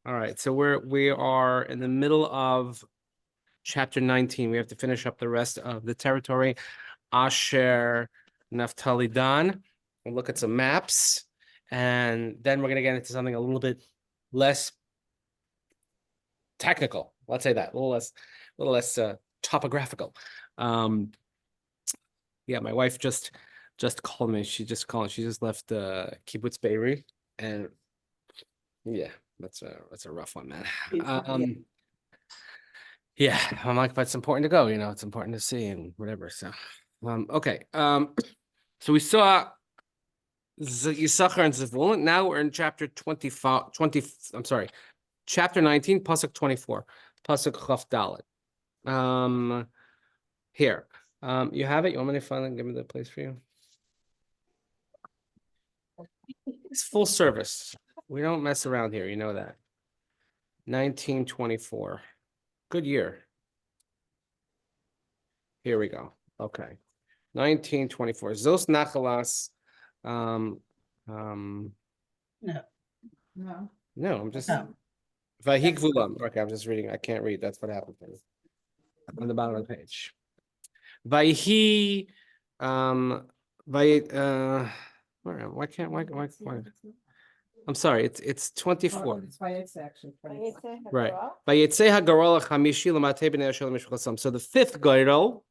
All right, so we are in the middle of chapter 19. We have to finish up the rest of the territory. Asher, Naphtali, Dan. We'll look at some maps, and then we're going to get into something a little bit less technical. Let's say that a little less topographical. Yeah, my wife just called me. She just left Kibbutz Be'eri, and yeah, that's a rough one, man. Yeah, I'm like, but it's important to go, it's important to see and whatever. So, okay. So we saw Yisachar and Zevulun. Now we're in chapter 25, 20, I'm sorry, chapter 19, Pasuk 24, Pasuk Chaf Dalet. Here. You have it? You want me to find and give me the place for you? It's full service. We don't mess around here, you know that. 1924. Good year. Here we go. Okay. 1924. Zos Nachalas. No, I'm just Vayigvulam. Okay, I'm just reading. I can't read. That's what happened on the bottom of the page. Vayhi why I'm sorry, it's 24. It's Vayetze, actually. Right. Vayetze hagarol chamishi l'matei b'nei Hashem l'mishchasam. So the fifth goyrol,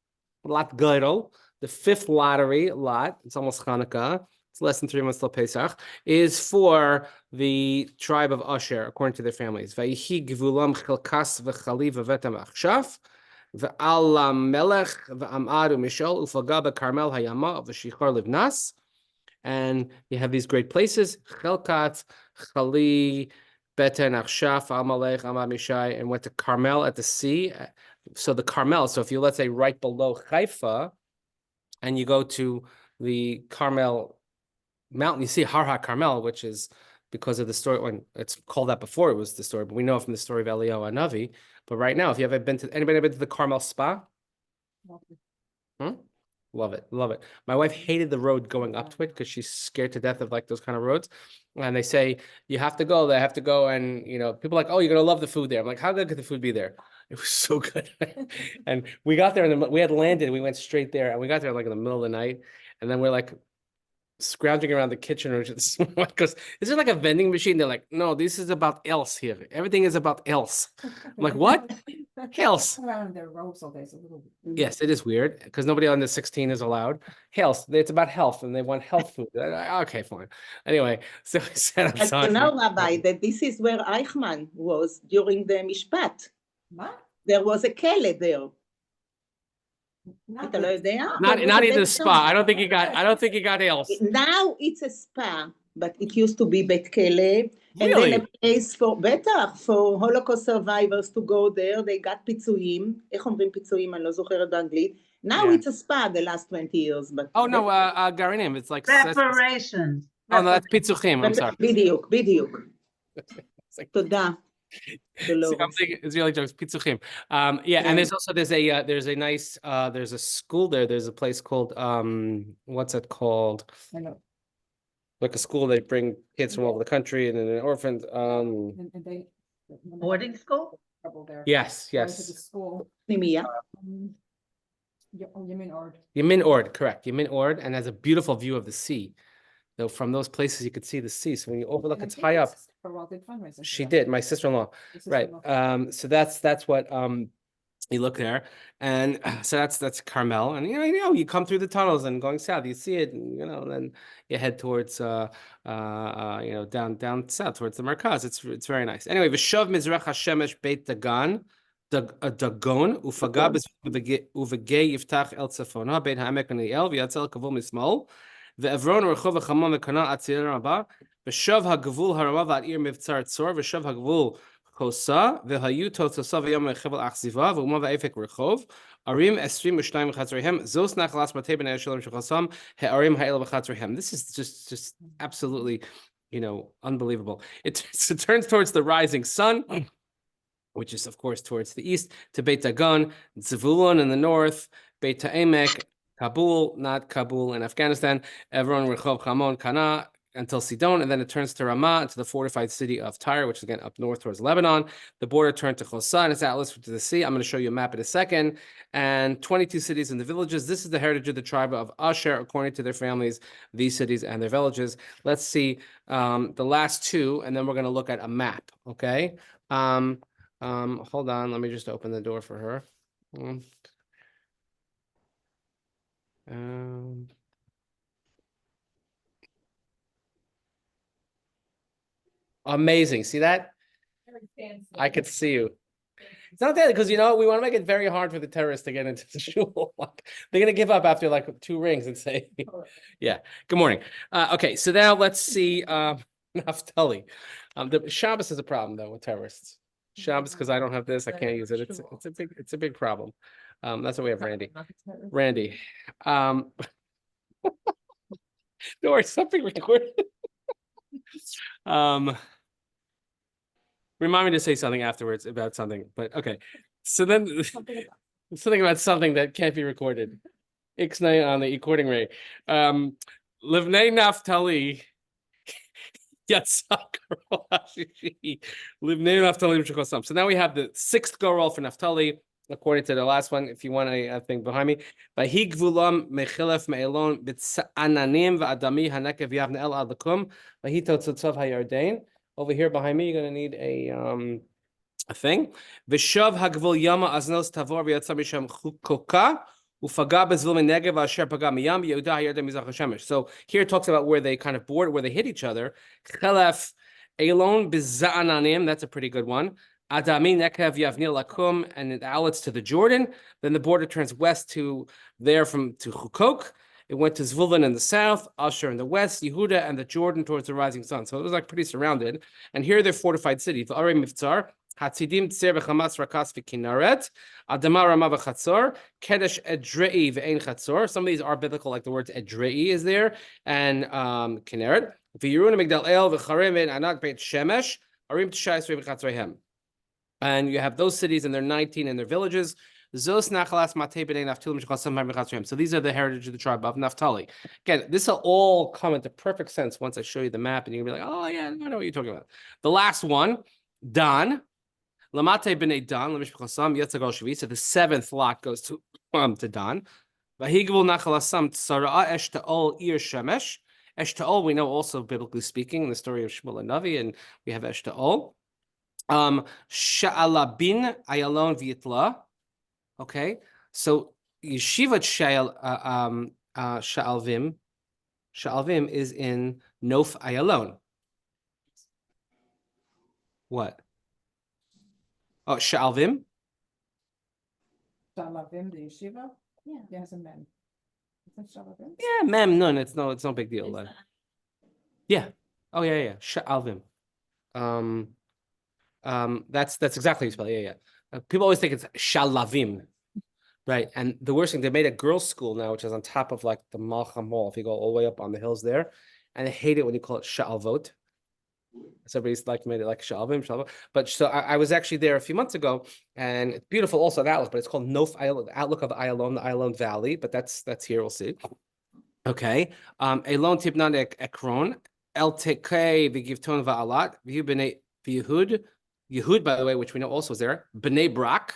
the fifth lottery lot, it's almost Hanukkah, it's less than 3 months till Pesach, is for the tribe of Asher, according to their families. Vayihi gvulam chelkas v'chali v'vetam achshaf, v'al melech v'amad u'mishol ufaga b'karmel hayama v'shichar livnas. And you have these great places, Chelkat, Chali, Beten, Achshaf, Amalek, Amad Mishai, and went to Carmel at the sea. So the Carmel, so if you, let's say, right below Haifa, and you go to the Carmel mountain, you see Har HaCarmel, which is because of the story, when it's called that before it was the story, but we know it from the story of Eliyahu Hanavi. But right now, if you haven't been to, anybody been to the Carmel Spa? Love it. Love it. My wife hated the road going up to it because she's scared to death of like those kind of roads. And they say, you have to go there, have to go. And, people are like, oh, you're going to love the food there. I'm like, how good could the food be there? It was so good. And we got there and we had landed. We went straight there and we got there like in the middle of the night. And then we're like scrounging around the kitchen. Or just goes, is there like a vending machine? They're like, no, this is about else here. Everything is about else. I'm like, what? Health. Around their robes all day, it's a little. Yes, it is weird because nobody under 16 is allowed. Health. It's about health, and they want health food. Okay, fine. Anyway, so we set up. But you know, Rabbi, that this is where Eichmann was during the Mishpat. What? There was a kele there. Not even a spa. I don't think he got else. Now it's a spa, but it used to be Bet Kele. And Really? then a place for Holocaust survivors to go there. They got פיצויים. איך אומרים פיצויים? אני לא זוכרת באנגלית. Now it's a spa the last 20 years. But oh no, Gary name. It's like reparations. Oh no, that's pitzuchim. I'm sorry. בדיוק. תודה. See, I'm thinking Israeli jokes, pitzuchim. Yeah, and there's a nice there's a school there. There's a place called what's it called? I know. Like a school, they bring kids from all over the country and an orphans. And they Boarding school? there. Yes. Went to the school. פנימייה. Yemin Ord. Yemin Ord, correct. Yemin Ord, and has a beautiful view of the sea. Though from those places you could see the sea. So when you overlook, it's high up. She did, my sister-in-law. Right. So that's what you look there, and so that's Carmel, and you come through the tunnels and going south, you see it, and then you head towards down south towards the Merkaz. It's very nice. Anyway, V'shav Mizrach Hashemesh Beit Dagon Ufaga Uvegei Yiftach El Tzafona Beit Ha'emek Neiel V'yatzel Kavul Mismol Ve'Evron Rechov V'Chamon V'Kana Atzir Rabba V'shav HaGavul Harama V'Ir Mivtzar Tzor V'shav HaGavul Kosa v'hayu totosa v'yom mechevel achziva v'uma v'efek rechov arim esrim v'shnayim v'chatzrehem zos nachalas matei b'nei Hashem shechasam he'arim ha'el v'chatzrehem. This is just absolutely, unbelievable. It turns towards the rising sun, which is of course towards the east, to Beit Dagon, Zevulun in the north, Beit Ha'emek, Kabul, not Kabul in Afghanistan, Evron, Rechov, Hamon, Kana, until Sidon, and then it turns to Ramah, to the fortified city of Tyre, which is again up north towards Lebanon. The border turned to Chosan, its outlets to the sea. I'm going to show you a map in a second. And 22 cities and the villages. This is the heritage of the tribe of Asher, according to their families, these cities and their villages. Let's see the last two, and then we're going to look at a map, okay? Hold on, let me just open the door for her. Amazing. See that? Very fancy. I could see you. It's not that, because you know, we want to make it very hard for the terrorists to get into the shul. They're gonna give up after like 2 rings and say, yeah. Good morning. Okay, so now let's see Naphtali. The Shabbos is a problem though with terrorists. Shabbos, because I don't have this, I can't use it. It's a big problem. That's why we have Randy. Randy. Don't worry, something recorded. Remind me to say something afterwards about something, but okay. So then something about something that can't be recorded. Ixnay on the recording rate. Livnei Naphtali. Yatzak. Livnei Naphtali Mishakosam. So now we have the 6th goral for Naphtali, according to the last one. If you want a thing behind me. Vahi gvulam mechilef me'elon b'tzananim va'adami hanekev yavne el adakum. Vahi totzotzov hayardain. Over here behind me, you're gonna need a thing. V'shav hagvul yama aznos tavor v'yatsa misham chukoka ufaga bezvul menegev asher paga miyam yehuda hayardain mizrach hashemesh. So here it talks about where they kind of board, where they hit each other. Chelef elon b'za'ananim. That's a pretty good one. Adami nekev yavnil lakum, and it outlets to the Jordan. Then the border turns west to there to Chukok. It went to Zvulun in the south, Asher in the west, Yehuda and the Jordan towards the rising sun. So it was like pretty surrounded. And here they're fortified cities. V'arei miftzar, Hatzidim tzer v'chamas rakas v'kinaret, Adama rama v'chatzor, Kedesh edrei v'ein chatzor. Some of these are biblical, like the words edrei is there, and Kinneret. V'yirun migdal el v'charim v'anak beit shemesh, arim t'shai v'chatzrehem. And you have those cities, and they're 19 in their villages. So these are the heritage of the tribe of Naphtali. Again, this will all come into perfect sense once I show you the map, and you're gonna be like, oh yeah, I know what you're talking about. The last one, Dan. Lamate b'nei Dan, l'mishpachasam yetzagal shvi. So the 7th lot goes to Dan. V'higvul nachalasam tzara'a eshtaol ir shemesh. Eshtaol, we know also biblically speaking in the story of Shmuel and Navi, and we have Eshtaol. Sha'alabin ayalon v'yitla. Okay, so Yeshivat Sha'alvim is in Nof Ayalon. What? Oh, Sha'alvim? Shalavim, the yeshiva? Yeah. Yes, a mem. Is that Shalavim? Yeah, mem, no, it's no big deal. Yeah. Oh, yeah. Sha'alvim. That's exactly how you spell it. Yeah. People always think it's Shalavim, right? And the worst thing, they made a girls' school now, which is on top of like the Malcha Mall, if you go all the way up on the hills there. And I hate it when you call it Sha'alvot. So everybody's like made it like Sha'alvim. But so I was actually there a few months ago, and it's beautiful also the outlook, but it's called Nof Ayalon, the outlook of Ayalon, the Ayalon Valley, but that's here, we'll see. Okay. Elon Tibnan Ekron, El Teke V'Givton Va'alat, V'Yu B'nei V'Yehud. Yehud, by the way, which we know also is there. B'nai Brak,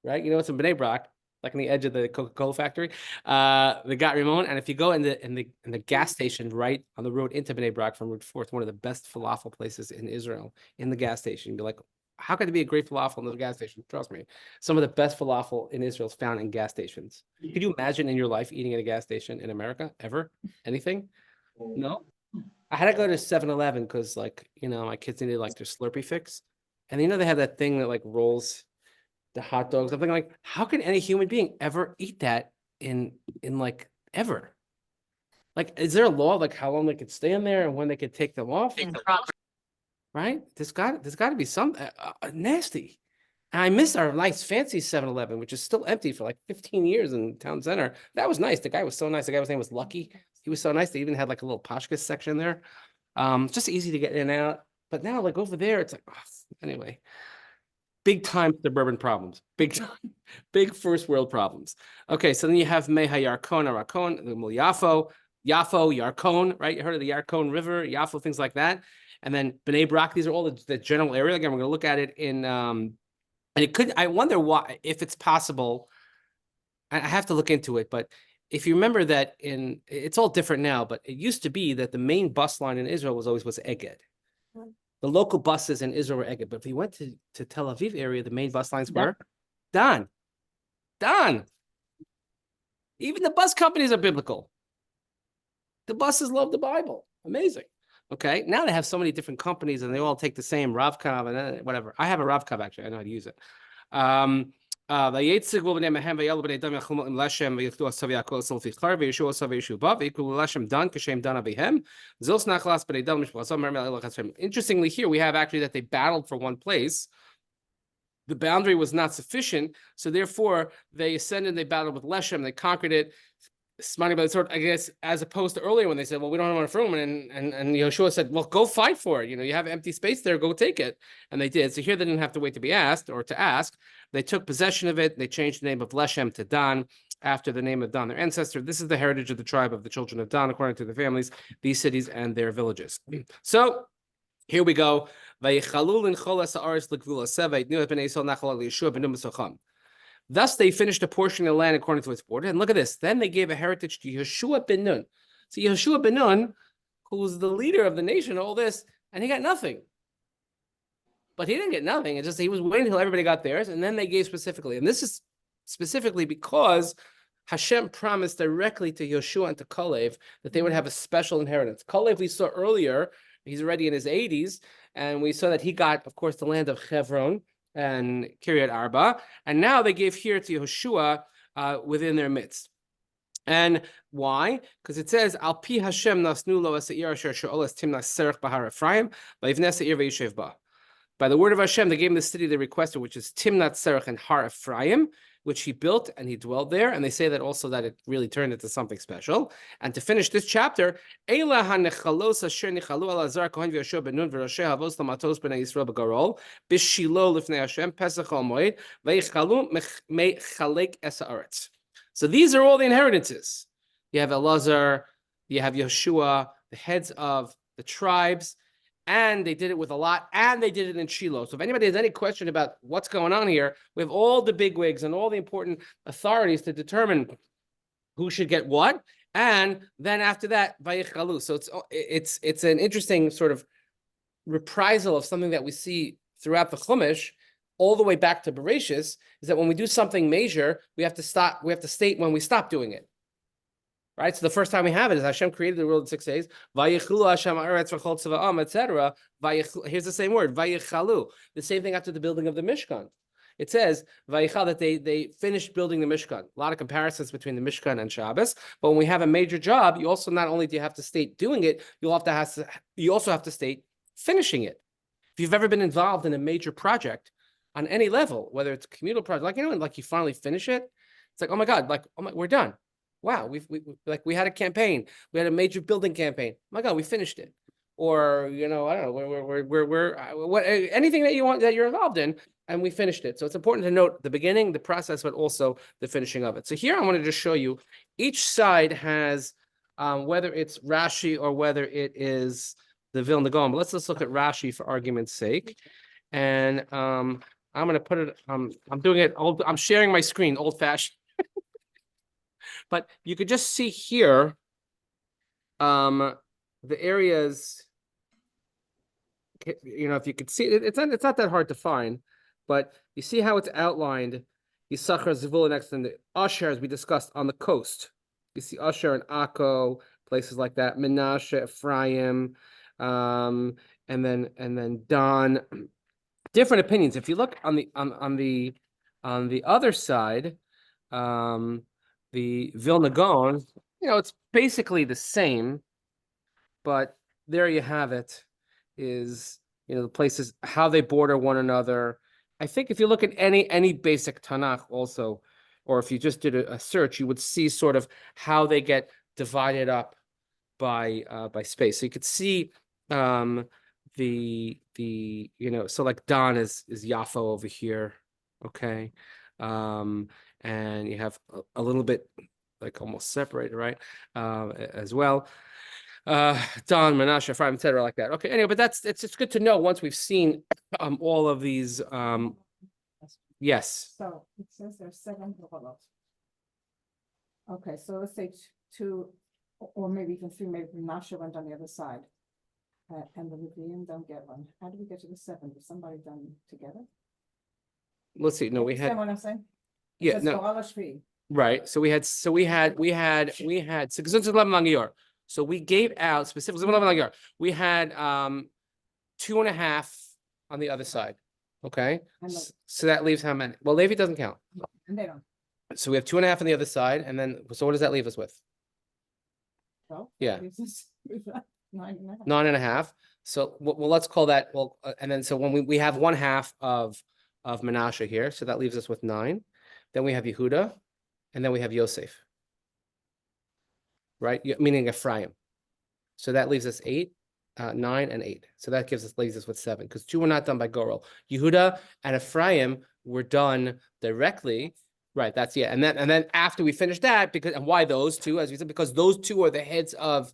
right? You know what's in B'nai Brak, like on the edge of the Coca-Cola factory. The Gat Rimon, and if you go in the gas station right on the road into B'nai Brak from Route 4, it's one of the best falafel places in Israel. In the gas station, you're like, how could there be a great falafel in the gas station? Trust me, some of the best falafel in Israel is found in gas stations. Could you imagine in your life eating at a gas station in America ever? Anything? No. I had to go to 7-Eleven because, like, you know, my kids needed like their Slurpee fix, and you know they have that thing that like rolls the hot dogs. I'm thinking like, how can any human being ever eat that in like ever? Like, is there a law like how long they could stay in there and when they could take them off? Right? There's got to be some nasty. And I miss our nice fancy 7-Eleven, which is still empty for like 15 years in town center. That was nice. The guy was so nice. The guy's name was Lucky. He was so nice. They even had like a little Pashkas section there. Just easy to get in and out. But now, like over there, it's like, oh, anyway, big time suburban problems. Big time, big first world problems. Okay, so then you have Meha Yarkon, Arakon, the Mulyafo, Yafo, Yarkon, right? You heard of the Yarkon River, Yafo, things like that. And then Bnei Brak, these are all the general area. Again, we're going to look at it in, and it could, I wonder why, if it's possible, I have to look into it, but if you remember that it's all different now, but it used to be that the main bus line in Israel was Egged. The local buses in Israel were Egged, but if you went to Tel Aviv area, the main bus lines were Dan. Even the bus companies are biblical. The buses love the Bible. Amazing. Okay, now they have so many different companies and they all take the same Ravkav and whatever. I have a Ravkav actually. I know how to use it. Vayetzik will b'nei mehem v'yalu b'nei dam yachum im Leshem v'yichdu asav yakol sol fichar v'yeshu asav v'yeshu ba v'yikulu Leshem dan kashem dan avihem zos nachlas b'nei dam mishpachasam mermel elachashem. Interestingly, here we have actually that they battled for one place. The boundary was not sufficient, so therefore they ascended. They battled with Leshem. They conquered it. Smarty by the sword, I guess, as opposed to earlier when they said, well, we don't have enough room. And Yehoshua said, well, go fight for it. You have empty space there, go take it. And they did. So here they didn't have to wait to be asked or to ask. They took possession of it. They changed the name of Leshem to Dan after the name of Dan, their ancestor. This is the heritage of the tribe of the children of Dan, according to their families, these cities and their villages. So here we go. Thus, they finished a portion of the land according to its border. And look at this. Then they gave a heritage to Yehoshua ben Nun. So Yehoshua ben Nun, who was the leader of the nation, all this, and he got nothing. But he didn't get nothing. It's just he was waiting until everybody got theirs, and then they gave specifically. And this is specifically because Hashem promised directly to Yehoshua and to Kalev that they would have a special inheritance. Kalev, we saw earlier, he's already in his 80s, and we saw that he got, of course, the land of Hebron and Kiryat Arba, and now they gave here to Yehoshua within their midst. And why? Because it says, Al pi Hashem nasnu lo asa'ir asher she'olas timnas serach bahar Ephraim, vayivnes ha'ir vayishev ba. By the word of Hashem, they gave him the city they requested, which is Timnat Serach and Har Ephraim, which he built and he dwelled there. And they say that also that it really turned into something special. And to finish this chapter, Eila hanechalos asher nichalu al Azar kohen v'Yehoshua ben Nun v'Roshei havos lamatos b'nei Yisrael b'Garol b'Shilo lifnei Hashem Pesach al Moed v'yichalu mechalek es haaretz. So these are all the inheritances. You have Elazar, you have Yehoshua, the heads of the tribes, and they did it with a lot, and they did it in Shiloh. So if anybody has any question about what's going on here, we have all the bigwigs and all the important authorities to determine who should get what, and then after that, vayichalu. So it's an interesting sort of reprisal of something that we see throughout the Chumash, all the way back to Bereshis, is that when we do something major, we have to stop. We have to state when we stop doing it. Right, so the first time we have it is Hashem created the world in 6 days. Vayichlu Hashem haaretz v'chol tzva'am, etc. Here's the same word, vayichalu. The same thing after the building of the Mishkan. It says vayichal, that they finished building the Mishkan. A lot of comparisons between the Mishkan and Shabbos. But when we have a major job, you also not only do you have to state doing it, you also have to state finishing it. If you've ever been involved in a major project on any level, whether it's a communal project, like you finally finish it, it's like, oh my God, we're done. Wow, we had a campaign. We had a major building campaign. Oh my God, we finished it. Or I don't know, we're anything that you want that you're involved in, and we finished it. So it's important to note the beginning, the process, but also the finishing of it. So here I wanted to show you each side has whether it's Rashi or whether it is the Vilna Gaon. But let's look at Rashi for argument's sake, and I'm going to put it. I'm doing it. I'm sharing my screen, old-fashioned. But you could just see here the areas, if you could see it, it's not that hard to find, but you see how it's outlined. Yisachar, Zevulun, next in the Asher, as we discussed, on the coast. You see Asher and Akko, places like that, Menashe, Ephraim, and then Dan. Different opinions. If you look on the other side, the Vilna Gaon, it's basically the same, but there you have it, is, the places, how they border one another. I think if you look at any basic Tanakh also, or if you just did a search, you would see sort of how they get divided up by space. So you could see so like Dan is Yafo over here, okay? And you have a little bit like almost separated, right? As well. Dan, Menashe, Ephraim, etc. like that. Okay, anyway, but it's good to know once we've seen all of these. Yes. So it says there's 7 Gerolos. Okay, so let's say 2, or maybe even 3, maybe Menashe went on the other side. And the Levium don't get one. How do we get to the 7? Was somebody done together? Let's see. No, we Understand had. what I'm saying? It Yeah, says no. Gerolos Shvi. Right. So we had so we gave out specifically we had 2.5 on the other side. Okay. And So that leaves how many? Well, Levi doesn't count. And they don't. So we have 2.5 on the other side, and then so what does that leave us with? So Yeah. this is 9.5. 9.5. So well, let's call that and then so when we have 1/2 of Menashe here, so that leaves us with 9. Then we have Yehuda, and then we have Yosef. Right, meaning Ephraim. So that leaves us 8, 9, and 8. So that leaves us with 7 because 2 were not done by Gorel. Yehuda and Ephraim were done directly. Right, that's and then after we finish that, and why those 2, as we said, because those 2 are the heads of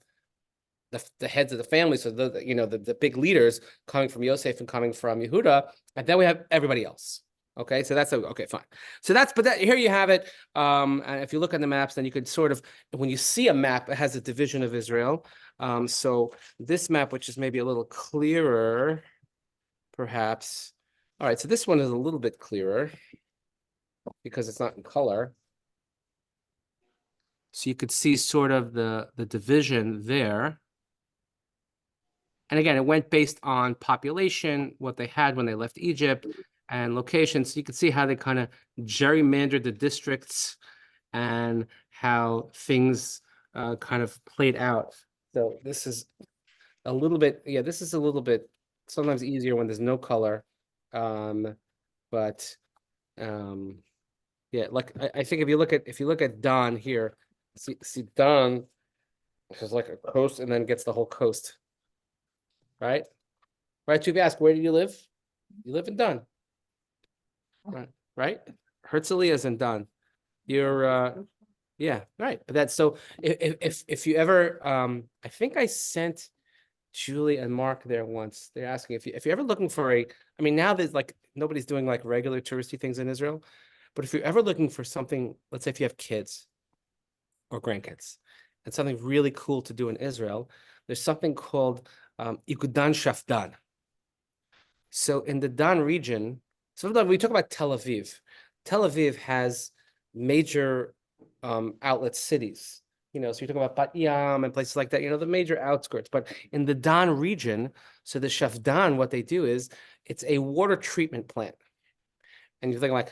the heads of the family, so the big leaders coming from Yosef and coming from Yehuda, and then we have everybody else. Okay, so that's okay, fine. So here you have it. And if you look at the maps, then you could sort of, when you see a map, it has a division of Israel. So this map, which is maybe a little clearer, perhaps. All right, so this one is a little bit clearer because it's not in color. So you could see sort of the division there. And again, it went based on population, what they had when they left Egypt, and location. So you can see how they kind of gerrymandered the districts and how things kind of played out. So this is a little bit, this is a little bit sometimes easier when there's no color. But like I think if you look at Dan here, see Dan is like a coast and then gets the whole coast. Right? Right, to ask, where do you live? You live in Dan. Right? Herzliya is in Dan. You're yeah, right. But that's so if you ever I think I sent Julie and Mark there once. They're asking if you're ever looking for I mean, now there's like nobody's doing like regular touristy things in Israel, but if you're ever looking for something, let's say if you have kids or grandkids and something really cool to do in Israel, there's something called Igudan Shafdan. So in the Dan region, sometimes we talk about Tel Aviv. Tel Aviv has major outlet cities, so you're talking about Bat Yam and places like that, the major outskirts. But in the Dan region, so the Shafdan, what they do is it's a water treatment plant. And you're thinking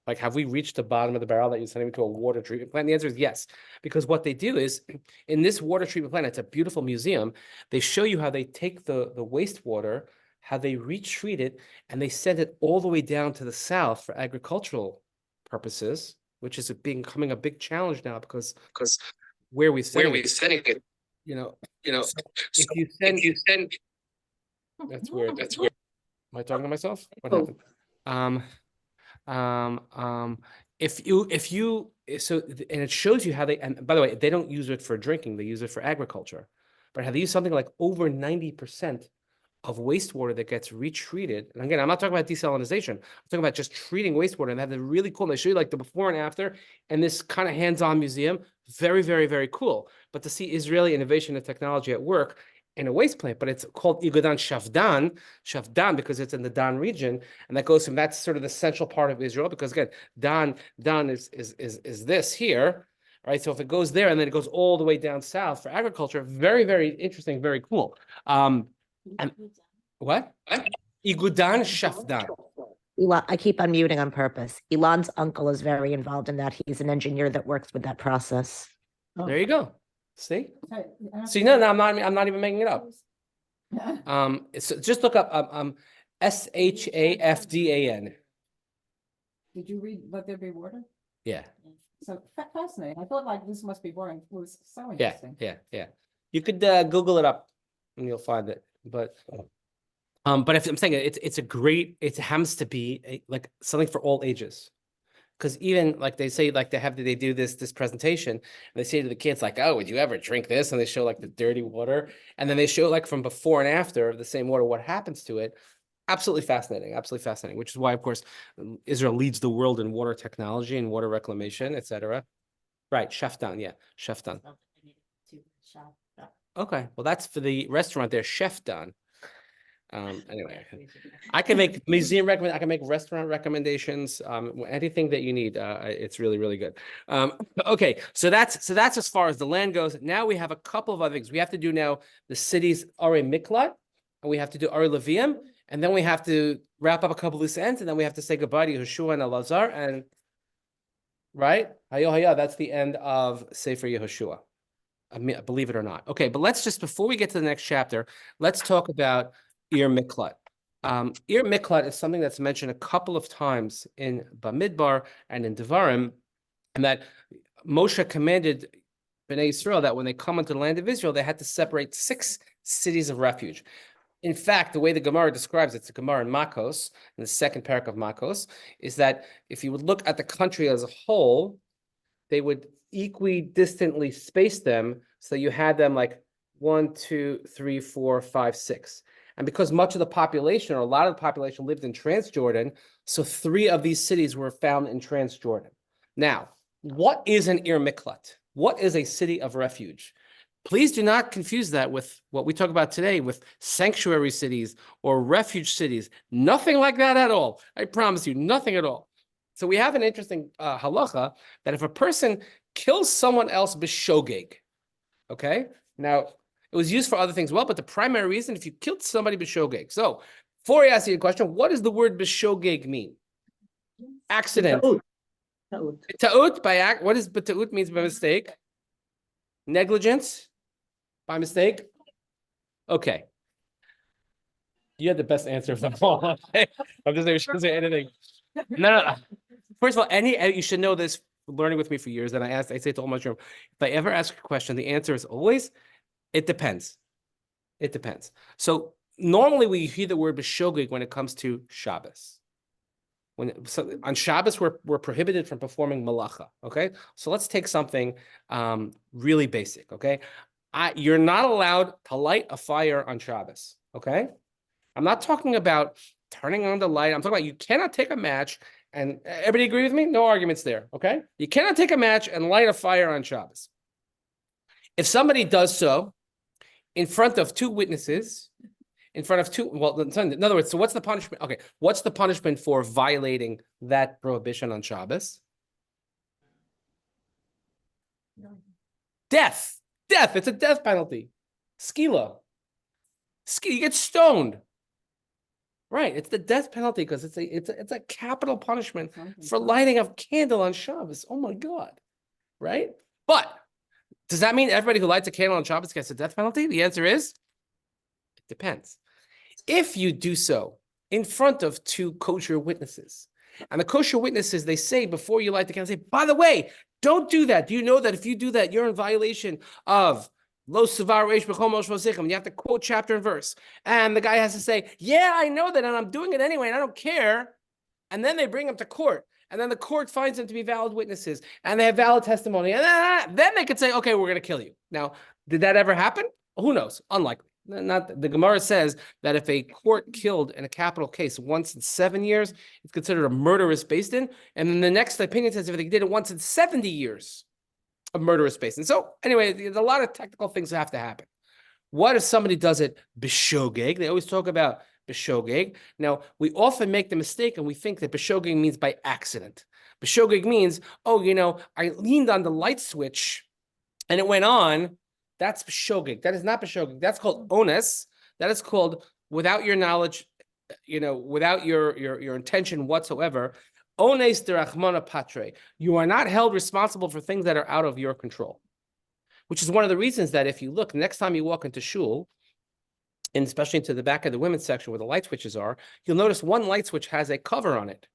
like, have we reached the bottom of the barrel that you're sending me to a water treatment plant? The answer is yes, because what they do is in this water treatment plant, it's a beautiful museum. They show you how they take the wastewater, how they retreat it, and they send it all the way down to the south for agricultural purposes, which is becoming a big challenge now because where we sending it, if you send that's weird. Am I talking to myself? What happened? And it shows you how and by the way, they don't use it for drinking, they use it for agriculture, but how they use something like over 90% of wastewater that gets retreated. And again, I'm not talking about desalinization, I'm talking about just treating wastewater, and they have the really cool, they show you like the before and after, and this kind of hands-on museum, very, very, very cool. But to see Israeli innovation and technology at work in a waste plant, but it's called Igudan Shafdan because it's in the Dan region, and that's sort of the central part of Israel, because again, Dan is this here, right? So if it goes there and then it goes all the way down south for agriculture, very, very interesting, very cool. And what? Igudan Shafdan. I keep unmuting on purpose. Elon's uncle is very involved in that. He's an engineer that works with that process. There you go. See? No, I'm not even making it up. Just look up Shafdan. Did you read Let There Be Water? Yeah. So fascinating. I thought like this must be boring. It was so Yeah, interesting. yeah. You could Google it up and you'll find it. But if I'm saying it happens to be like something for all ages. Because even like they say, like they do this presentation, and they say to the kids, like, oh, would you ever drink this? And they show like the dirty water, and then they show like from before and after of the same water, what happens to it. Absolutely fascinating, which is why, of course, Israel leads the world in water technology and water reclamation, etc. Right, Shaftan, yeah, Shaftan. Okay, well, that's for the restaurant there, Shefdan. Anyway, I can make museum recommend. I can make restaurant recommendations. Anything that you need. It's really, really good. Okay, so that's as far as the land goes. Now we have a couple of other things. We have to do now the cities Are Miklat, and we have to do Are Levium, and then we have to wrap up a couple loose ends, and then we have to say goodbye to Yehoshua and Elazar, and right, that's the end of Sefer Yehoshua. I mean, believe it or not. Okay, but let's just, before we get to the next chapter, let's talk about Ir Miklat. Ir Miklat is something that's mentioned a couple of times in Bamidbar and in Devarim, and that Moshe commanded Bnei Israel that when they come into the land of Israel, they had to separate 6 cities of refuge. In fact, the way the Gemara describes it, it's a Gemara in Makos, in the second parak of Makos, is that if you would look at the country as a whole, they would equidistantly space them, so you had them like 1, 2, 3, 4, 5, 6. And because much of the population, or a lot of the population, lived in Transjordan, so 3 of these cities were found in Transjordan. Now, what is an Ir Miklat? What is a city of refuge? Please do not confuse that with what we talk about today with sanctuary cities or refuge cities. Nothing like that at all. I promise you, nothing at all. So we have an interesting halacha that if a person kills someone else b'shogeg, okay? Now, it was used for other things well, but the primary reason, if you killed somebody b'shogeg. So, before I ask you a question, what does the word b'shogeg mean? Accident. Ta'ut. Ta'ut, by act. What does ta'ut means by mistake? Negligence? By mistake? Okay. You had the best answer of them all. I'm just saying we shouldn't say anything. No. First of all, you should know this, learning with me for years, and I say to all my children, if I ever ask a question, the answer is always, it depends. It depends. So normally we hear the word b'shogeg when it comes to Shabbos. On Shabbos, we're prohibited from performing malacha, okay? So let's take something really basic, okay? You're not allowed to light a fire on Shabbos, okay? I'm not talking about turning on the light. I'm talking about you cannot take a match, and everybody agree with me? No arguments there, okay? You cannot take a match and light a fire on Shabbos. If somebody does so in front of 2 witnesses, in other words, so what's the punishment? Okay, what's the punishment for violating that prohibition on Shabbos? Death. It's a death penalty. Skila. You get stoned. Right, it's the death penalty because it's a capital punishment for lighting a candle on Shabbos. Oh my God, right? But does that mean everybody who lights a candle on Shabbos gets a death penalty? The answer is, it depends. If you do so in front of 2 kosher witnesses, and the kosher witnesses, they say before you light the candle, say, by the way, don't do that. Do you know that if you do that, you're in violation of Lo Savar Reish B'chol Moshe V'Sichem, and you have to quote chapter and verse. And the guy has to say, yeah, I know that, and I'm doing it anyway, and I don't care. And then they bring him to court. And then the court finds them to be valid witnesses, and they have valid testimony. And then they could say, okay, we're going to kill you. Now, did that ever happen? Who knows? Unlikely. Not the Gemara says that if a court killed in a capital case once in 7 years, it's considered a murderous based in. And then the next opinion says if they did it once in 70 years, a murderous based in. So anyway, there's a lot of technical things that have to happen. What if somebody does it b'shogeg? They always talk about b'shogeg. Now, we often make the mistake and we think that b'shogeg means by accident. B'shogeg means, I leaned on the light switch and it went on. That's b'shogeg. That is not b'shogeg. That's called ones. That is called without your knowledge, without your intention whatsoever. Ones derachmana patre. You are not held responsible for things that are out of your control. Which is one of the reasons that if you look, next time you walk into shul, and especially into the back of the women's section where the light switches are, you'll notice one light switch has a cover on it.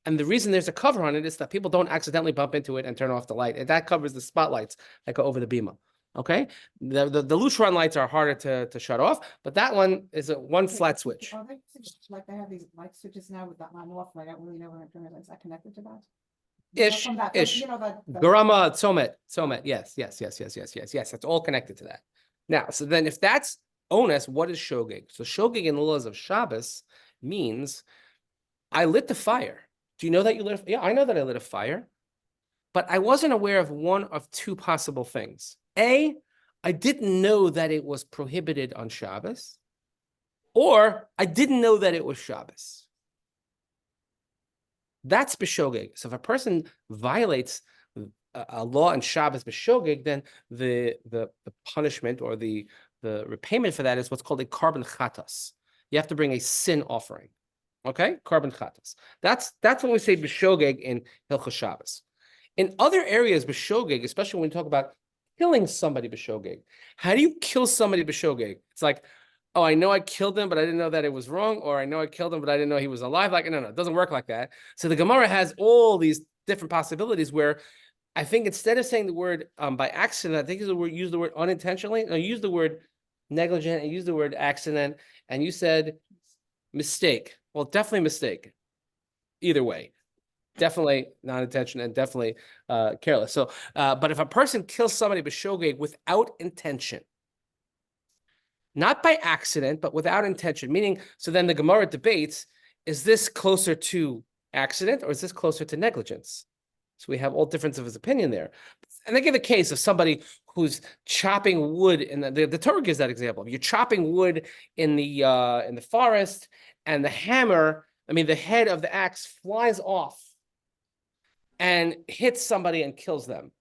And the reason there's a cover on it is that people don't accidentally bump into it and turn off the light. And that covers the spotlights that go over the bima. Okay, the Lutron lights are harder to shut off, but that one is one flat switch. Are they like they have these light switches now with that on off? I don't really know where it is. Is that connected to that? Ish, from that, ish. you know, that. Garama, Tzomet. Yes. That's all connected to that. Now, so then if that's onus, what is shogeg? So shogeg in the laws of Shabbos means I lit the fire. Do you know that you lit? Yeah, I know that I lit a fire, but I wasn't aware of one of two possible things. A, I didn't know that it was prohibited on Shabbos, or I didn't know that it was Shabbos. That's b'shogeg. So if a person violates a law on Shabbos b'shogeg, then the punishment or the repayment for that is what's called a carbon chatas. You have to bring a sin offering. Okay, carbon chatas. That's when we say b'shogeg in Hilchos Shabbos. In other areas, b'shogeg, especially when we talk about killing somebody b'shogeg, how do you kill somebody b'shogeg? It's like, oh, I know I killed him, but I didn't know that it was wrong, or I know I killed him, but I didn't know he was alive. Like, no, it doesn't work like that. So the Gemara has all these different possibilities where I think instead of saying the word by accident, I think use the word unintentionally. No, use the word negligent and use the word accident. And you said mistake. Well, definitely mistake. Either way, definitely non-intentional and definitely careless. So, but if a person kills somebody b'shogeg without intention, not by accident, but without intention, meaning, so then the Gemara debates, is this closer to accident or is this closer to negligence? So we have all differences of opinion there. And they give a case of somebody who's chopping wood, and the Torah gives that example. You're chopping wood in the forest, and the hammer, the head of the axe flies off and hits somebody and kills them.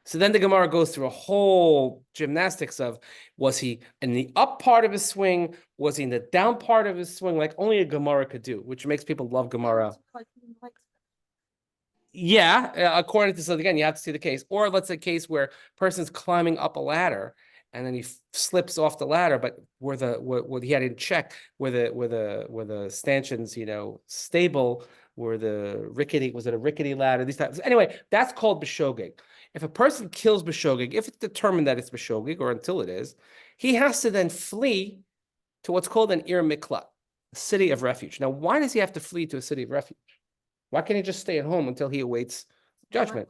So then the Gemara goes through a whole gymnastics of, was he in the up part of his swing? Was he in the down part of his swing? Like only a Gemara could do, which makes people love Gemara. Yeah, according to, so again, you have to see the case. Or let's say a case where a person's climbing up a ladder and then he slips off the ladder, but where he had in check where the stanchions, stable, where was it a rickety ladder? These types. Anyway, that's called b'shogeg. If a person kills b'shogeg, if it's determined that it's b'shogeg, or until it is, he has to then flee to what's called an ir miklat, a city of refuge. Now, why does he have to flee to a city of refuge? Why can't he just stay at home until he awaits judgment?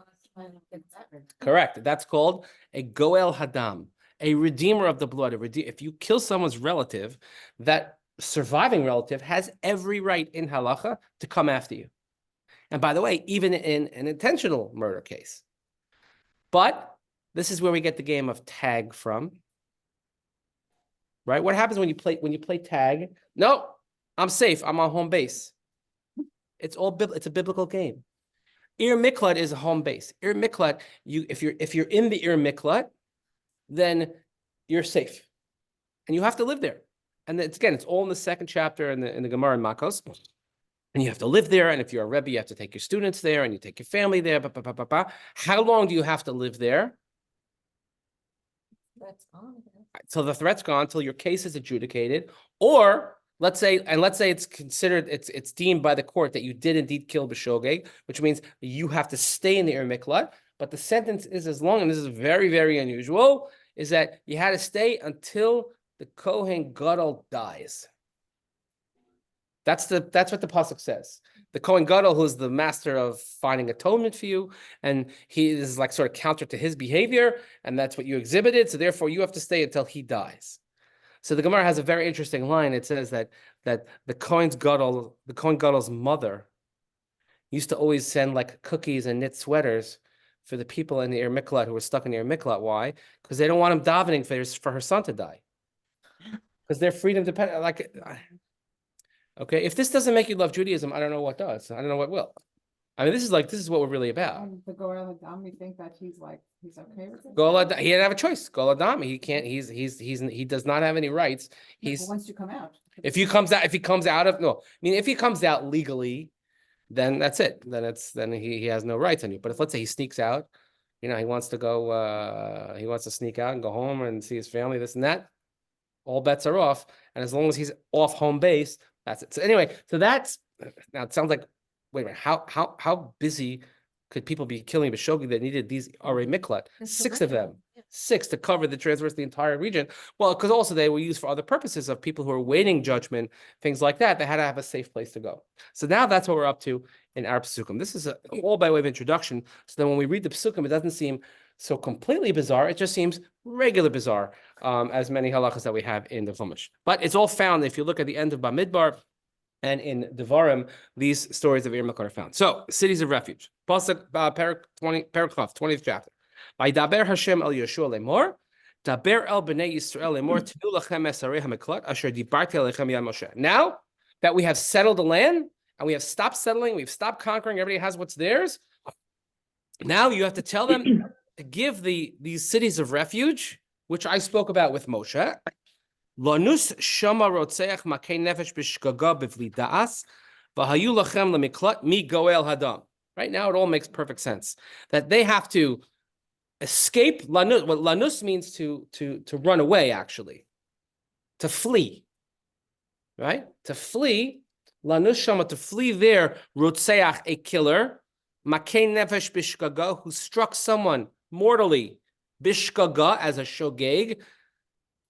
Correct. That's called a goel hadam, a redeemer of the blood. If you kill someone's relative, that surviving relative has every right in halacha to come after you. And by the way, even in an intentional murder case. But this is where we get the game of tag from. Right? What happens when you play tag? No, I'm safe. I'm on home base. It's a biblical game. Ir Miklat is a home base. Ir Miklat, if you're in the Ir Miklat, then you're safe, and you have to live there. And it's all in the second chapter in the Gemara in Makos. And you have to live there. And if you're a Rebbe, you have to take your students there, and you take your family there. How long do you have to live there? Till the threat's gone, till your case is adjudicated, or let's say it's considered, it's deemed by the court that you did indeed kill b'shogeg, which means you have to stay in the Ir Miklat. But the sentence is as long, and this is very, very unusual, is that you had to stay until the Kohen Gadol dies. That's what the pasuk says. The Kohen Gadol, who is the master of finding atonement for you, and he is like sort of counter to his behavior, and that's what you exhibited. So therefore, you have to stay until he dies. So the Gemara has a very interesting line. It says that the Kohen Gadol's mother used to always send like cookies and knit sweaters for the people in the Ir Miklat who were stuck in the Ir Miklat. Why? Because they don't want him davening for her son to die. Because their freedom depends. Like, okay, if this doesn't make you love Judaism, I don't know what does. I don't know what will. This is what we're really about. The Goel Hadam, we think that he's okay with it. He didn't have a choice. Goel Hadam, he can't. He does not have any rights. Once you come out. If he comes out legally, then that's it. Then he has no rights on you. But if let's say he sneaks out, he wants to sneak out and go home and see his family, this and that, all bets are off. And as long as he's off home base, that's it. So anyway, now it sounds like, wait a minute, how busy could people be killing b'shogeg that needed these Arei Miklat? 6 of them. 6 to cover the traverse the entire region. Well, because also they were used for other purposes of people who are waiting judgment, things like that. They had to have a safe place to go. So now that's what we're up to in our psukim. This is all by way of introduction. So then when we read the psukim, it doesn't seem so completely bizarre. It just seems regular bizarre, as many halachas that we have in the Chumash. But it's all found if you look at the end of Bamidbar and in Devarim, these stories of Ir Miklat are found. So cities of refuge. Pasuk Perek 20, Perek Chav, 20th chapter. Vaydaber Hashem el Yehoshua lemor, daber el bnei Yisrael lemor, tenu lachem esarei hamiklat asher dibarti alechem yad Moshe. Now that we have settled the land and we have stopped settling, we've stopped conquering, everybody has what's theirs. Now you have to tell them to give these cities of refuge, which I spoke about with Moshe. Lanus shama rotzeach makei nefesh b'shgaga b'vli da'as, v'hayu lachem lemiklat mi goel hadam. Right now, it all makes perfect sense that they have to escape. Lanus, what lanus means to run away, actually, to flee. Right? To flee. Lanus shama, to flee there. Rotzeach, a killer. Makei nefesh b'shgaga, who struck someone mortally. Bishgaga, as a shogeg.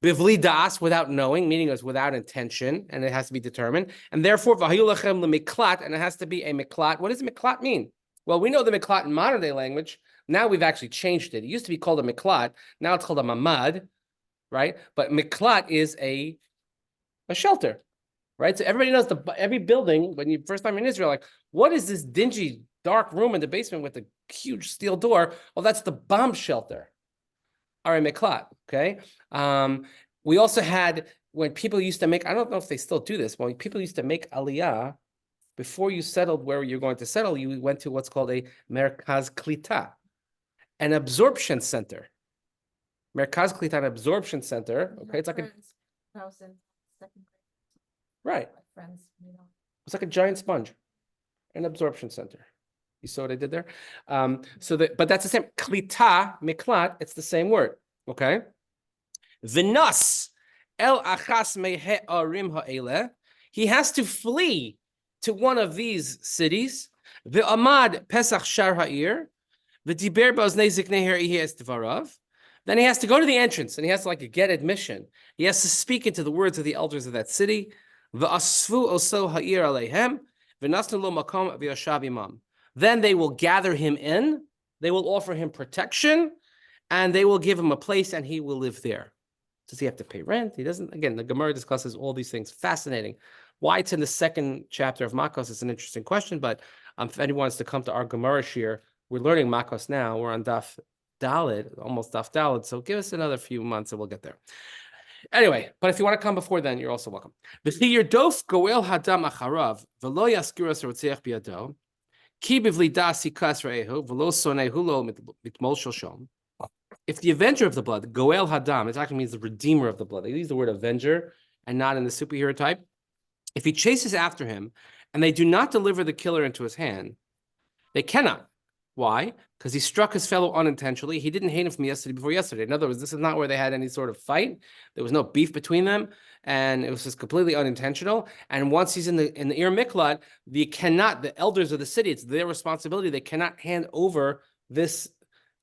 Bivli das, without knowing, meaning it's without intention, and it has to be determined. And therefore, v'hayu lachem lemiklat, and it has to be a miklat. What does miklat mean? Well, we know the miklat in modern day language. Now we've actually changed it. It used to be called a miklat. Now it's called a mamad, right? But miklat is a shelter, right? So everybody knows every building, when you first time in Israel, like, what is this dingy, dark room in the basement with a huge steel door? Well, that's the bomb shelter. Or a miklat, okay? We also had, when people used to make, I don't know if they still do this, but when people used to make aliyah, before you settled where you're going to settle, you went to what's called a merkaz klita, an absorption center. Merkaz klita, an absorption center, okay? It's like right. Friends, you know. It's like a giant sponge, an absorption center. You saw what I did there? But that's the same. Klita, miklat, it's the same word, okay? V'nas el achas mehe arim ha'ele. He has to flee to one of these cities. V'amad pesach shar ha'ir. V'diber ba'oznei ziknei ha'ir es dvarav. Then he has to go to the entrance and he has to get admission. He has to speak into the words of the elders of that city. V'asfu oso ha'ir aleihem. V'nasnu lo makom v'yashav imam. Then they will gather him in, they will offer him protection, and they will give him a place and he will live there. Does he have to pay rent? He doesn't. Again, the Gemara discusses all these things. Fascinating. Why it's in the second chapter of Makos is an interesting question, but if anyone wants to come to our Gemara Shiur, we're learning Makos now. We're on Daf Daled, almost Daf Daled, so give us another few months and we'll get there. Anyway, but if you want to come before then, you're also welcome. Dof goel hadam acharav v'lo yaskiras rotzeach biyado. If the avenger of the blood, Goel Hadam, it actually means the redeemer of the blood. They use the word avenger and not in the superhero type. If he chases after him and they do not deliver the killer into his hand, they cannot. Why? Because he struck his fellow unintentionally. He didn't hate him from yesterday before yesterday. In other words, this is not where they had any sort of fight. There was no beef between them, and it was just completely unintentional. And once he's in the Ir Miklat, the elders of the city, it's their responsibility. They cannot hand over this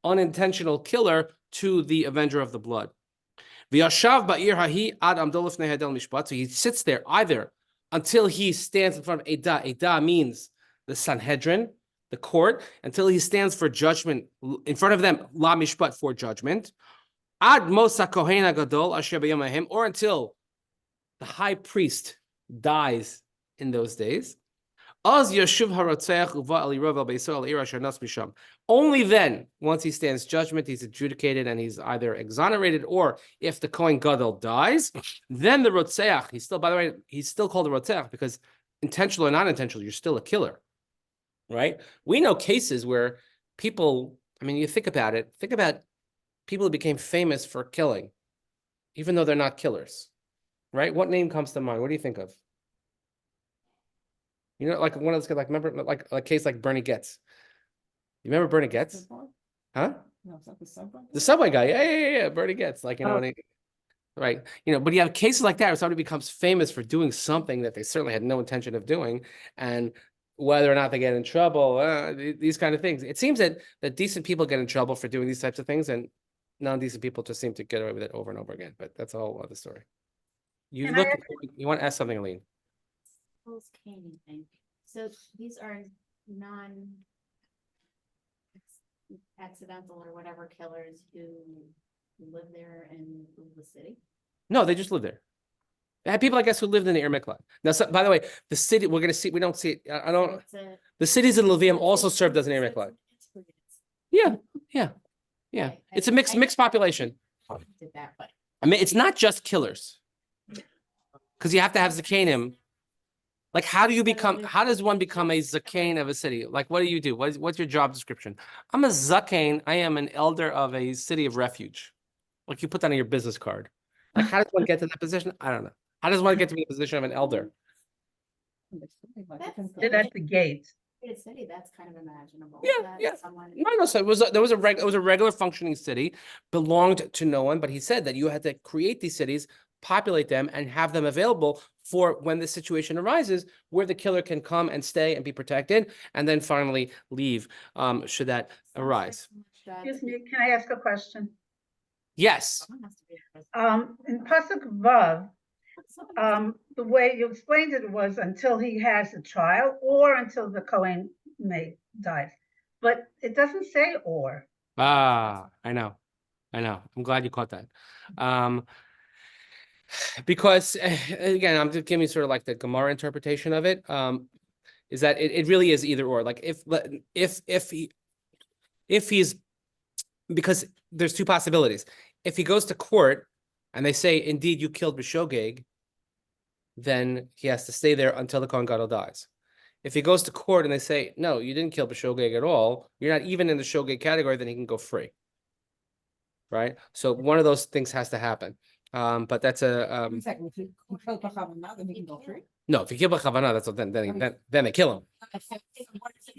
unintentional killer to the avenger of the blood. V'yashav ba'ir hahi ad amdo lifnei hadel mishpat. So he sits there either until he stands in front of Edah. Edah means the Sanhedrin, the court, until he stands for judgment in front of them, la mishpat, for judgment, ad mosa kohen gadol asher b'yomahim, or until the high priest dies in those days. Az yashuv harotzeach uva al yirov al beisol al ira asher nas misham. Only then, once he stands judgment, he's adjudicated and he's either exonerated, or if the kohen gadol dies, then the rotzeach, he's still, by the way, he's still called a rotzeach because intentional or not intentional, you're still a killer. Right? We know cases where people, I mean, you think about it, think about people who became famous for killing, even though they're not killers, right? What name comes to mind? What do you think of? You know, like one of those guys, like, remember, like a case like Bernie Getz. You remember Bernie Getz? Huh? No, is that the subway? The subway guy. Yeah. Bernie Getz. Like, you know, right. You know, but you have cases like that where somebody becomes famous for doing something that they certainly had no intention of doing. And whether or not they get in trouble, these kind of things. It seems that decent people get in trouble for doing these types of things, and non-decent people just seem to get away with it over and over again, but that's a whole other story. You Can look, I you want to ask something, Aline? Post caning thing. So these are non accidental or whatever killers who live there and rule the city. No, they just live there. They had people, I guess, who lived in the Miklat. Now, so, by the way, the city, we're going to see, we don't see it. I don't, It's a- the cities in Levium it's- also it's- served as an it's- Miklat. it's- Yeah, yeah. Okay, It's a I- mixed I- population. Did that, but I mean, it's not just killers. Because you have to have Zakanim. Like, how does one become a Zakain of a city? Like, what do you do? What's your job description? I'm a Zakain. I am an elder of a city of refuge. Like, you put that on your business card. Like, how does one get to that position? I don't know. How does one get to be in the position of an elder? Sit at the gate. in a city, that's kind of imaginable. Yeah, that yeah. Someone. No. So it was a regular functioning city, belonged to no one. But he said that you had to create these cities, populate them, and have them available for when the situation arises, where the killer can come and stay and be protected, and then finally leave. Should that arise? Excuse me, can I ask a question? Yes. In Pasuk Vav, the way you explained it was until he has a child or until the Kohen dies. But it doesn't say or. I know. I'm glad you caught that. Because again, I'm just giving sort of like the Gemara interpretation of it. Is that it really is either or. Like if he's, because there's two possibilities. If he goes to court and they say, indeed, you killed B'shogeg, then he has to stay there until the Kohen Gadol dies. If he goes to court and they say, no, you didn't kill B'shogeg at all, you're not even in the Shogeg category, then he can go free. Right? So one of those things has to happen. But that's a Exactly. If you kill Bachavana, then he can go free. no, if you kill B'chavana, that's what then they kill him.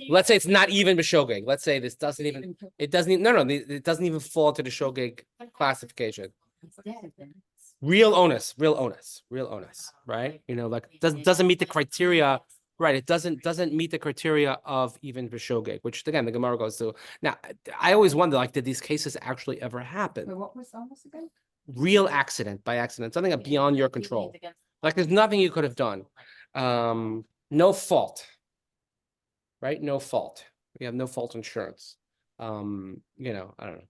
Let's say it's not even B'shogeg. Let's say this doesn't even, it doesn't even, no, it doesn't even fall to the Shogeg classification. Real onus, right? You know, like doesn't meet the criteria, right? It doesn't meet the criteria of even B'shogeg, which again the Gemara goes to. Now, I always wonder, like, did these cases actually ever happen? But what was almost again? Real accident by accident, something beyond your control. Like there's nothing you could have done. No fault, right? No fault. We have no fault insurance. You know, I don't know.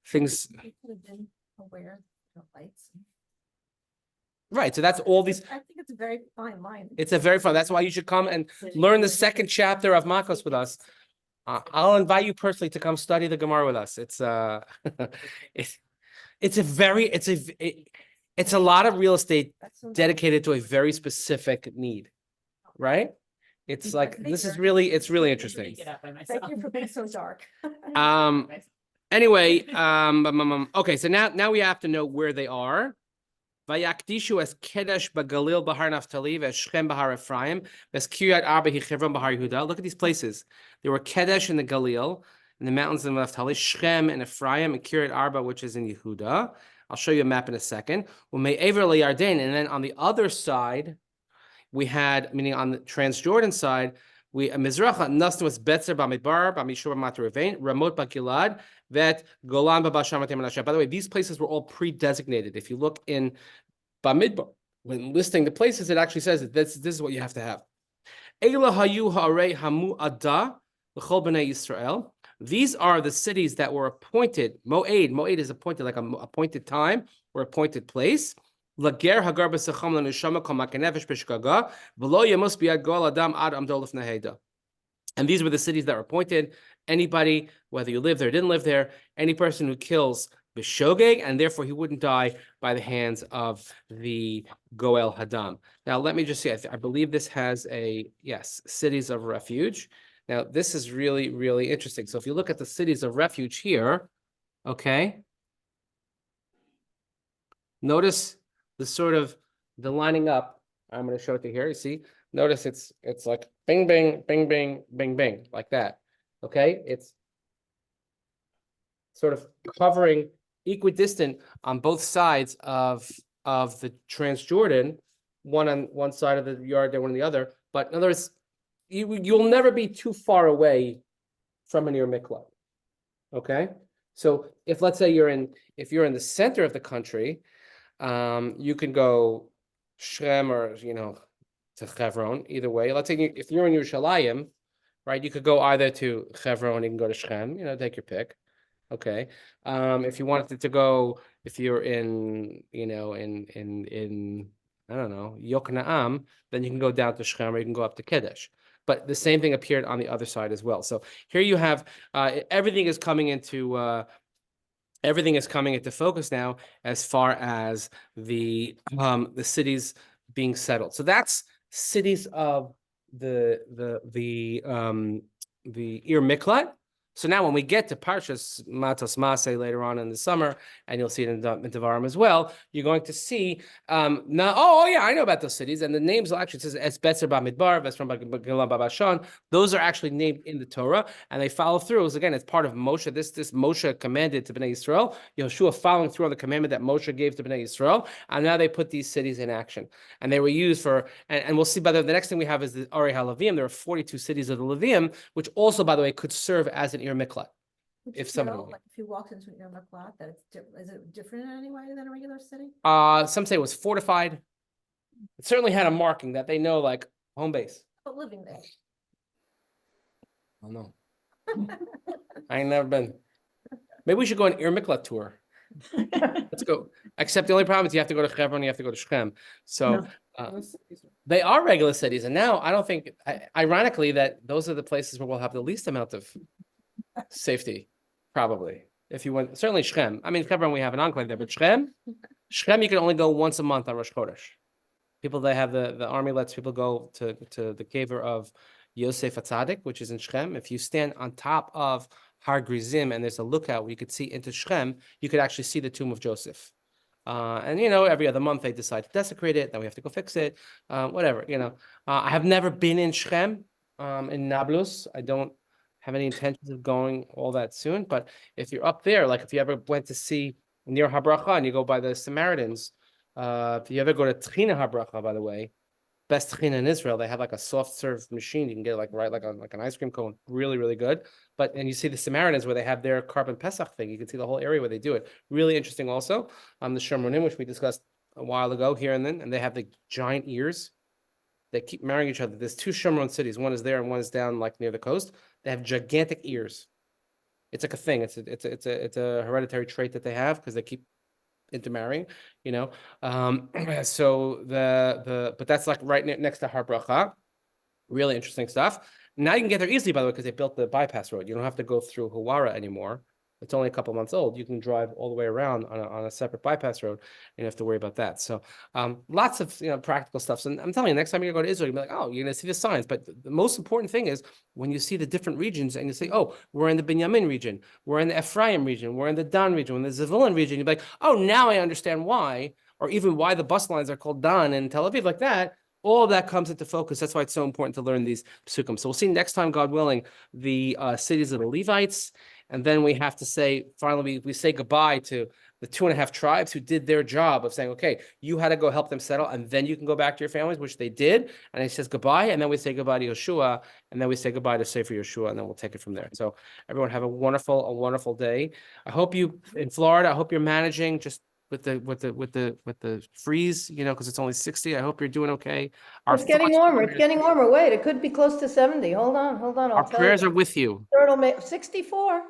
Things. He could have been aware of lights. Right. So that's all these. I think it's a very fine line. It's a very fun. That's why you should come and learn the second chapter of Makos with us. I'll invite you personally to come study the Gemara with us. It's a lot of real estate dedicated to a very specific need, right? It's like, it's really interesting. Thank you for being so dark. Anyway, okay, so now we have to know where they are. Vayakdishu as Kedesh Bagalil Bahar Naphtali, as Shechem Bahar Ephraim, as Kiryat Arba Hebron Bahar Yehuda. Look at these places. There were Kedesh in the Galil, in the mountains of Naphtali, Shechem and Ephraim, and Kiryat Arba, which is in Yehuda. I'll show you a map in a second. And then on the other side, we had, meaning on the Transjordan side, we Mizracha Nasnu was Betzer Bamidbar, Bamishur Matruvain, Ramot Bakilad, Vet Golan Babasham Manasha. By the way, these places were all pre-designated. If you look in Bamidbar, when listing the places, it actually says that this is what you have to have. Eila Hayu Ha'arei Hamu Ada L'chol Bnei Yisrael. These are the cities that were appointed. Moed is appointed, like an appointed time or appointed place. Lager hagar b'secham l'neshama kol makenefesh b'shgaga v'lo yemos b'yad gol adam ad amdo lifnei heda. And these were the cities that were appointed. Anybody, whether you live there or didn't live there, any person who kills b'shogeg, and therefore he wouldn't die by the hands of the Goel Hadam. Now, let me just see. I believe this has cities of refuge. Now, this is really, really interesting. So if you look at the cities of refuge here, okay, notice the lining up. I'm going to show it to you here. You see, notice it's like bing, bing, bing, bing, bing, bing, like that. Okay, it's sort of covering equidistant on both sides of the Transjordan, one on one side of the yard, there one on the other. But in other words, you'll never be too far away from a near Miklat. Okay, So if let's say if you're in the center of the country, you can go Shrem or to Hebron. Either way, let's say if you're in Yerushalayim, right? You could go either to Hebron, you can go to Shrem. Take your pick. Okay. If you wanted to go, if you're in I don't know, Yokneam, then you can go down to Shrem or you can go up to Kedesh. But the same thing appeared on the other side as well. So here you have everything is coming into focus now as far as the cities being settled. So that's cities of the Ir Miklat. So now when we get to Parshas Matos Maseh later on in the summer, and you'll see it in Devarim as well, you're going to see now, yeah, I know about those cities, and the names will actually, it says Esbetzer Bamidbar, Vesram Bagilah Babashan. Those are actually named in the Torah, and they follow through. So again, it's part of Moshe. This Moshe commanded to Bnei Yisrael. Yehoshua following through on the commandment that Moshe gave to Bnei Yisrael, and now they put these cities in action, and they were used for. And we'll see. By the next thing we have is the Ari HaLeviim. There are 42 cities of the Leviim, which also, by the way, could serve as an Ir Miklat. If somebody, like if you walked into an Ir Miklat, that is it different in any way than a regular city? Some say it was fortified. It certainly had a marking that they know, like home base. But living there. I don't know. I ain't never been. Maybe we should go on an Ir Miklat tour. Let's go. Except the only problem is you have to go to Hebron, you have to go to Shechem. So they are regular cities, and now I don't think, ironically, that those are the places where we'll have the least amount of safety, probably. If you went, certainly Shechem. I mean, Hebron, we have an enclave there, but Shechem, you can only go once a month on Rosh Chodesh. People, they have the army lets people go to the caver of Yosef Atzadik, which is in Shechem. If you stand on top of Har Grizim and there's a lookout where you could see into Shechem, you could actually see the tomb of Joseph. And every other month they decide to desecrate it, then we have to go fix it, whatever. I have never been in Shechem, in Nablus. I don't have any intentions of going all that soon, but if you're up there, like if you ever went to see near Habracha and you go by the Samaritans, if you ever go to Tchina Habracha, by the way, best tchina in Israel, they have like a soft serve machine. You can get like an ice cream cone, really, really good. And you see the Samaritans where they have their Carbon Pesach thing. You can see the whole area where they do it. Really interesting also. The Shomronim, which we discussed a while ago here and then, and they have the giant ears. They keep marrying each other. There's two Shomron cities. One is there and one is down like near the coast. They have gigantic ears. It's like a thing. It's a hereditary trait that they have because they keep intermarrying, so but that's like right next to Har Bracha. Really interesting stuff. Now you can get there easily, by the way, because they built the bypass road. You don't have to go through Hawara anymore. It's only a couple months old. You can drive all the way around on a separate bypass road. You don't have to worry about that. So lots of practical stuff. So I'm telling you, next time you go to Israel, you'll be like, oh, you're going to see the signs. But the most important thing is when you see the different regions and you say, oh, we're in the Binyamin region, we're in the Ephraim region, we're in the Dan region, we're in the Zevulun region. You'll be like, oh, now I understand why, or even why the bus lines are called Dan and Tel Aviv, like that. All of that comes into focus. That's why it's so important to learn these psukim. So we'll see next time, God willing, the cities of the Levites. And then we have to say, finally, we say goodbye to the 2.5 tribes who did their job of saying, okay, you had to go help them settle, and then you can go back to your families, which they did. And he says goodbye, and then we say goodbye to Yehoshua, and then we say goodbye to Sefer Yehoshua, and then we'll take it from there. So everyone have a wonderful day. I hope you, in Florida, I hope you're managing just with the freeze, because it's only 60. I hope you're doing okay. It's getting warmer. It's getting warmer. Wait, it could be close to 70. Hold on. Our prayers are with you. 64.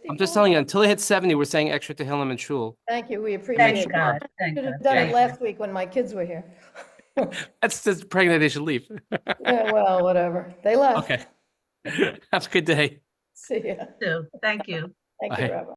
I'm just telling you, until it hits 70, we're saying extra Tehillim and Shul. Thank you. We appreciate it. God. Thank Should God. have done it last week when my kids were here. That's just praying that they should leave. Yeah, well, whatever. They left. Okay. Have a good day. See ya. Thank you. Thank Bye. you, Rabbi.